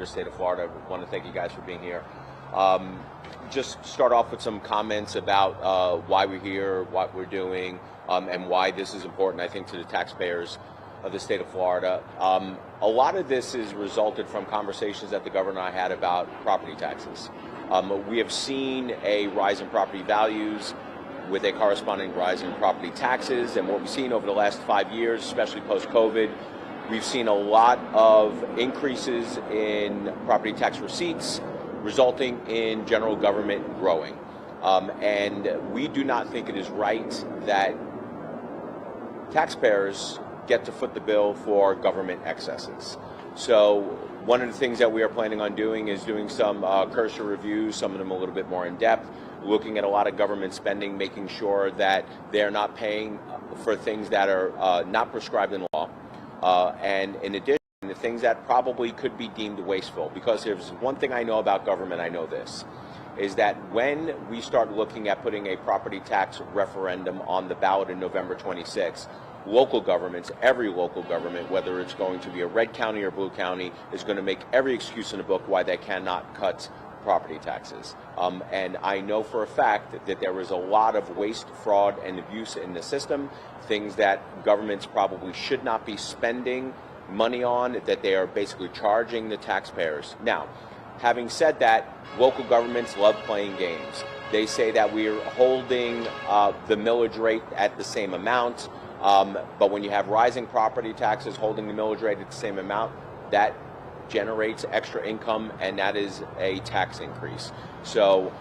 the state of Florida. I want to thank you guys for being here. Just start off with some comments about why we're here, what we're doing, and why this is important, I think, to the taxpayers of the state of Florida. A lot of this is resulted from conversations that the governor and I had about property taxes. We have seen a rise in property values with a corresponding rise in property taxes, and what we've seen over the last 5 years, especially post-COVID, we've seen a lot of increases in property tax receipts, resulting in general government growing. And we do not think it is right that taxpayers get to foot the bill for government excesses. So one of the things that we are planning on doing is doing some cursory reviews, some of them a little bit more in depth, looking at a lot of government spending, making sure that they're not paying for things that are not prescribed in law. And in addition, the things that probably could be deemed wasteful. Because there's one thing I know about government, I know this, is that when we start looking at putting a property tax referendum on the ballot in November 26th, local governments, every local government, whether it's going to be a red county or blue county, is going to make every excuse in the book why they cannot cut property taxes. And I know for a fact that there is a lot of waste, fraud, and abuse in the system, things that governments probably should not be spending money on, that they are basically charging the taxpayers. Now, having said that, local governments love playing games. They say that we're holding the millage rate at the same amount, but when you have rising property taxes holding the millage rate at the same amount, that generates extra income, and that is a tax increase. So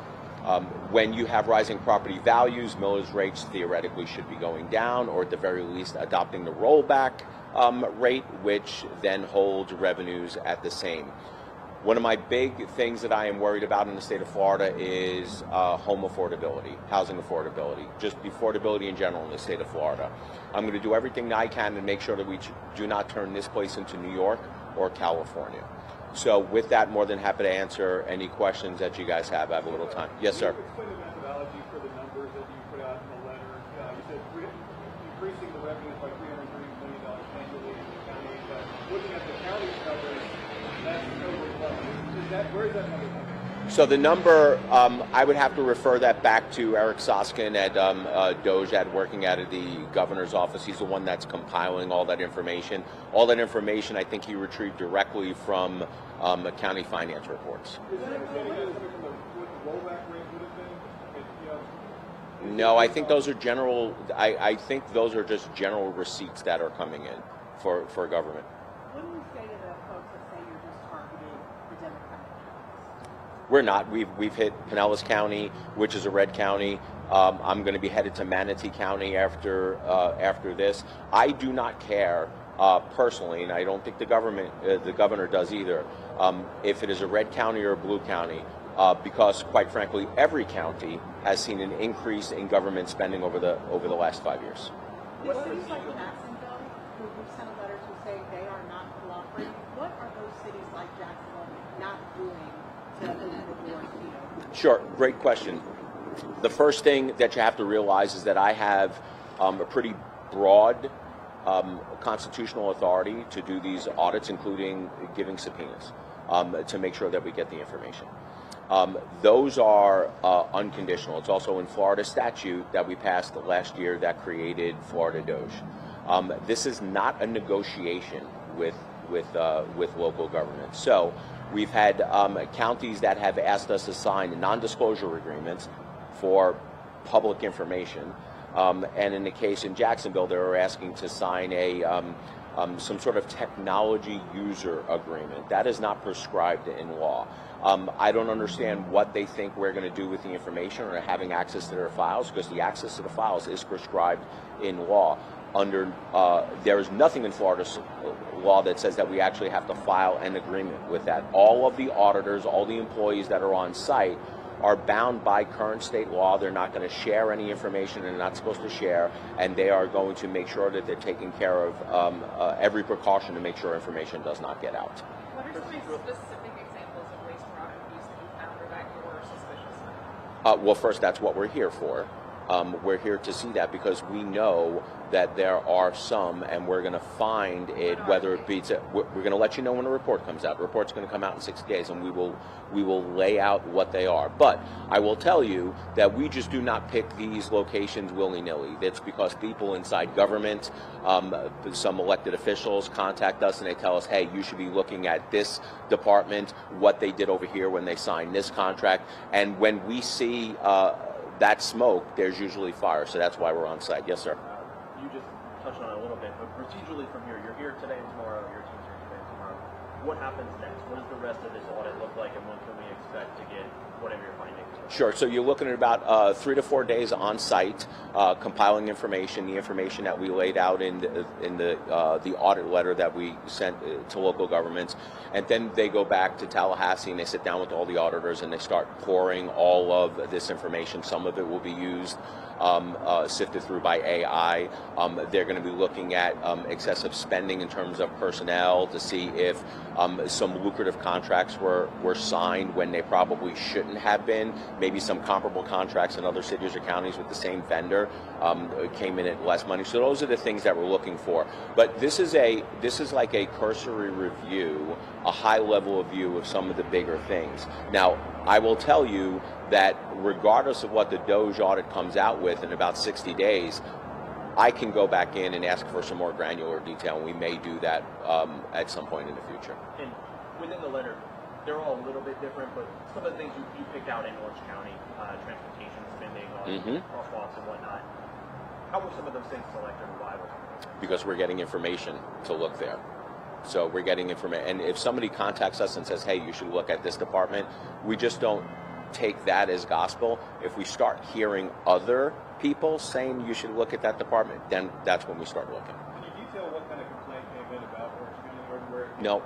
when you have rising property values, millage rates theoretically should be going down, or at the very least adopting the rollback rate, which then holds revenues at the same. One of my big things that I am worried about in the state of Florida is home affordability, housing affordability, just the affordability in general in the state of Florida. I'm going to do everything that I can to make sure that we do not turn this place into New York or California. So with that, more than happy to answer any questions that you guys have. I have a little time. Yes, sir. Can you explain the methodology for the numbers that you put out in the letter? You said increasing the revenues by $330 million annually in the county, but looking at the county's numbers, that's overwhelming. Where is that number coming from? So the number, I would have to refer that back to Eric Soskin at DOJ, working out of the governor's office. He's the one that's compiling all that information. All that information, I think he retrieved directly from county finance reports. Is that coming from what the rollback rate would have been? No, I think those are general. I think those are just general receipts that are coming in for government. What do you say to the folks that say you're just targeting the Democratic counties? We're not. We've hit Pinellas County, which is a red county. I'm going to be headed to Manatee County after this. I do not care personally, and I don't think the governor does either, if it is a red county or a blue county, because quite frankly, every county has seen an increase in government spending over the last 5 years. The cities like Jacksonville, who sent a letter to say they are not cooperating, what are those cities like Jacksonville not doing to open the doors to you? Sure, great question. The first thing that you have to realize is that I have a pretty broad constitutional authority to do these audits, including giving subpoenas to make sure that we get the information. Those are unconditional. It's also in Florida statute that we passed last year that created Florida DOJ. This is not a negotiation with local government. So we've had counties that have asked us to sign non-disclosure agreements for public information. And in the case in Jacksonville, they were asking to sign some sort of technology user agreement. That is not prescribed in law. I don't understand what they think we're going to do with the information or having access to their files, because the access to the files is prescribed in law. There is nothing in Florida's law that says that we actually have to file an agreement with that. All of the auditors, all the employees that are on site are bound by current state law. They're not going to share any information they're not supposed to share, and they are going to make sure that they're taking care of every precaution to make sure information does not get out. What are some specific examples of waste, fraud, and abuse that you found or that you were suspicious of? Well, first, that's what we're here for. we're here to see that because we know that there are some, and we're going to find it, whether it beats it. We're going to let you know when a report comes out. The report's going to come out in 60 days, and we will lay out what they are. But I will tell you that we just do not pick these locations willy-nilly. That's because people inside government, some elected officials contact us and they tell us, hey, you should be looking at this department, what they did over here when they signed this contract. And when we see that smoke, there's usually fire. So that's why we're on site. Yes, sir. You just touched on it a little bit, but procedurally from here, you're here today and tomorrow, your team's here today and tomorrow. What happens next? What does the rest of this audit look like, and when can we expect to get whatever you're finding? Sure. So you're looking at about 3 to 4 days on site, compiling information, the information that we laid out in the audit letter that we sent to local governments, and then they go back to Tallahassee and they sit down with all the auditors and they start pouring all of this information. Some of it will be used, sifted through by AI. They're going to be looking at excessive spending in terms of personnel to see if some lucrative contracts were signed when they probably shouldn't have been. Maybe some comparable contracts in other cities or counties with the same vendor came in at less money. So those are the things that we're looking for. But this is like a cursory review, a high level view of some of the bigger things. Now, I will tell you that regardless of what the DOJ audit comes out with in about 60 days, I can go back in and ask for some more granular detail, and we may do that at some point in the future. And within the letter, they're all a little bit different, but some of the things you picked out in Orange County, transportation spending on crosswalks and whatnot, how were some of those things selected and why? Because we're getting information to look there. So we're getting information, and if somebody contacts us and says, hey, you should look at this department, we just don't take that as gospel. If we start hearing other people saying you should look at that department, then that's when we start looking. Can you detail what kind of complaint came in about Orange County or where? No.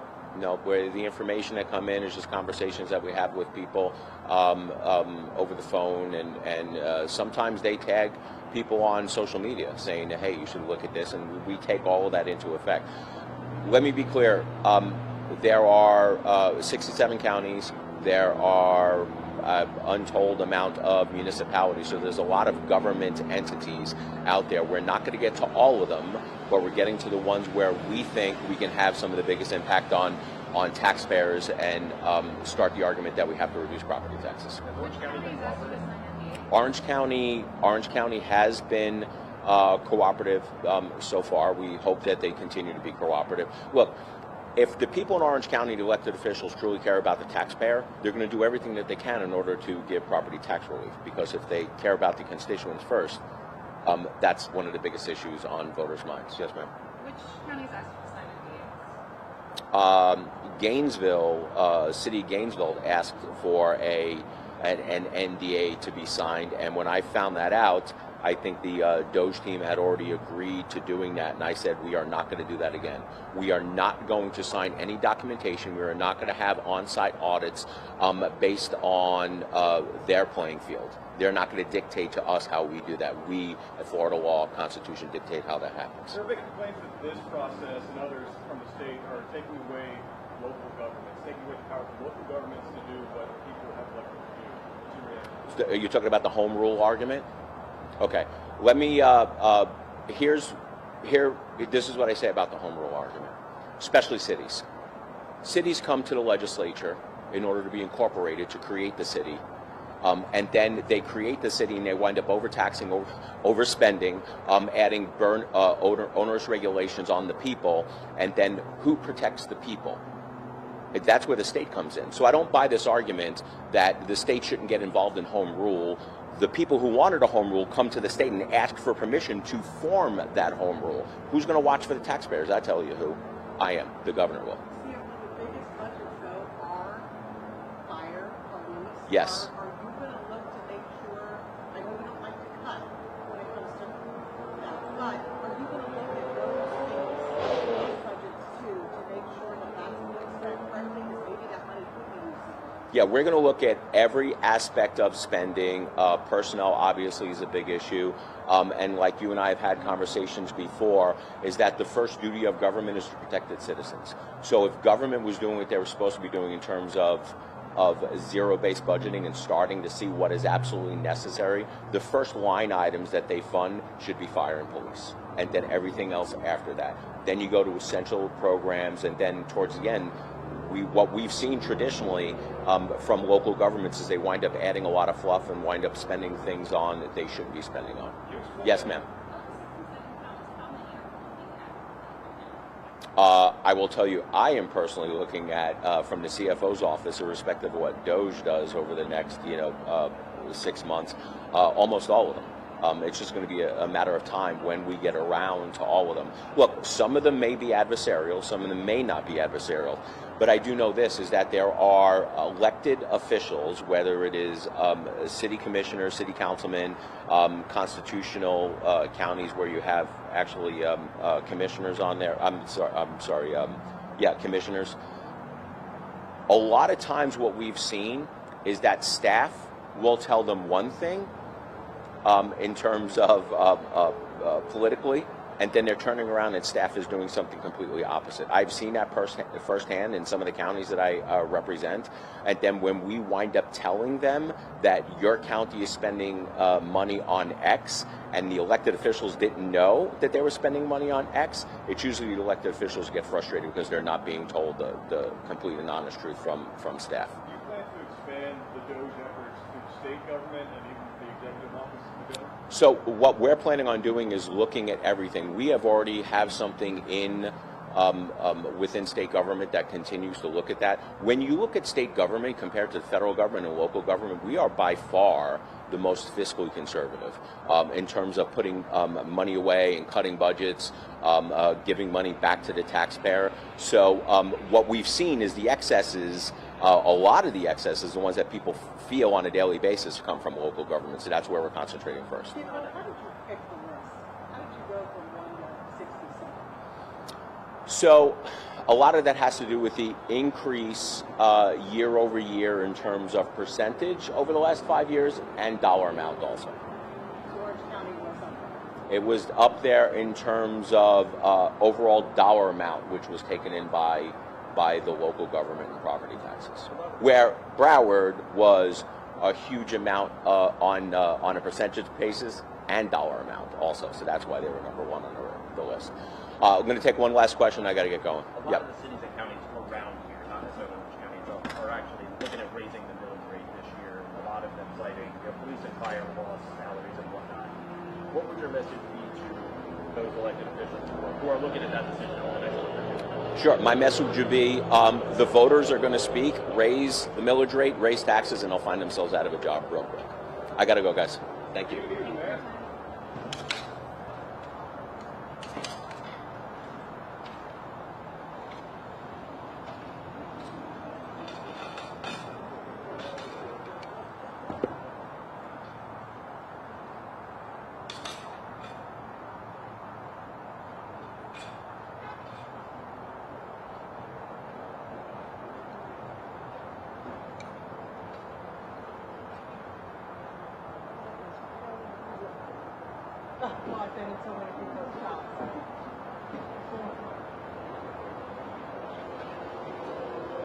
Where the information that come in is just conversations that we have with people over the phone, and sometimes they tag people on social media saying, hey, you should look at this, and we take all of that into effect. Let me be clear. There are 67 counties. There are untold amount of municipalities. So there's a lot of government entities out there. We're not going to get to all of them, but we're getting to the ones where we think we can have some of the biggest impact on taxpayers and start the argument that we have to reduce property taxes. Orange County has been cooperative so far. We hope that they continue to be cooperative. Look, if the people in Orange County, the elected officials, truly care about the taxpayer, they're going to do everything that they can in order to give property tax relief. Because if they care about the constituents first, that's one of the biggest issues on voters' minds. Yes, ma'am. Which counties asked for sign NDAs? Gainesville, City of Gainesville asked for an NDA to be signed, and when I found that out, I think the DOJ team had already agreed to doing that, and I said we are not going to do that again. We are not going to sign any documentation. We are not going to have on-site audits based on their playing field. They're not going to dictate to us how we do that. We, at Florida law, Constitution, dictate how that happens. There are big complaints that this process and others from the state are taking away local governments, taking away the power for local governments to do what people have elected to do. What's your reaction? Are you talking about the home rule argument? Okay, let me, this is what I say about the home rule argument, especially cities. Cities come to the legislature in order to be incorporated to create the city, and then they create the city and they wind up overtaxing, overspending, adding onerous regulations on the people, and then who protects the people? That's where the state comes in. So I don't buy this argument that the state shouldn't get involved in home rule. The people who wanted a home rule come to the state and ask for permission to form that home rule. Who's going to watch for the taxpayers? I tell you who. I am. The governor will. See, the biggest budgets, though, are fire, police. Yes. Are you going to look to make sure, I know you don't like to cut when it comes to that, but are you going to look at those budgets, too, to make sure that that's being spent correctly, because maybe that money could be used? Yeah, we're going to look at every aspect of spending. Personnel obviously is a big issue. And like you and I have had conversations before, is that the first duty of government is to protect its citizens. So if government was doing what they were supposed to be doing in terms of of zero-based budgeting and starting to see what is absolutely necessary, the first line items that they fund should be fire and police, and then everything else after that. Then you go to essential programs, and then towards the end, what we've seen traditionally from local governments is they wind up adding a lot of fluff and wind up spending things on that they shouldn't be spending on. Yes, ma'am. I will tell you, I am personally looking at, from the CFO's office, irrespective of what DOJ does over the next, 6 months, almost all of them. It's just going to be a matter of time when we get around to all of them. Look, some of them may be adversarial, some of them may not be adversarial, but I do know this, is that there are elected officials, whether it is city commissioners, city councilmen, constitutional counties where you have actually commissioners on there. Commissioners. A lot of times what we've seen is that staff will tell them one thing in terms of politically, and then they're turning around and staff is doing something completely opposite. I've seen that firsthand in some of the counties that I represent, and then when we wind up telling them that your county is spending money on X, and the elected officials didn't know that they were spending money on X, it's usually the elected officials get frustrated because they're not being told the complete and honest truth from staff. Do you plan to expand the DOJ efforts to state government and even the executive office of the governor? So what we're planning on doing is looking at everything. We already have something in within state government that continues to look at that. When you look at state government compared to the federal government and local government, we are by far the most fiscally conservative in terms of putting money away and cutting budgets, giving money back to the taxpayer. So what we've seen is the excesses, a lot of the excesses, the ones that people feel on a daily basis, come from local government. So that's where we're concentrating first. How did you pick the list? How did you go from 1 to 67? So a lot of that has to do with the increase year over year in terms of percentage over the last 5 years and dollar amount also. George County was up there. It was up there in terms of overall dollar amount, which was taken in by the local government and property taxes, where Broward was a huge amount on a percentage basis and dollar amount also. So that's why they were number one on the list. I'm going to take one last question. I got to get going. A lot of the cities and counties around here, not necessarily which counties, are actually looking at raising the millage rate this year. A lot of them citing police and fire costs, salaries, and whatnot. What would your message be to those elected officials who are looking at that decision over the next couple of years? Sure. My message would be the voters are going to speak, raise the millage rate, raise taxes, and they'll find themselves out of a job real quick. I got to go, guys. Thank you. Well, I've been in so many people's shops.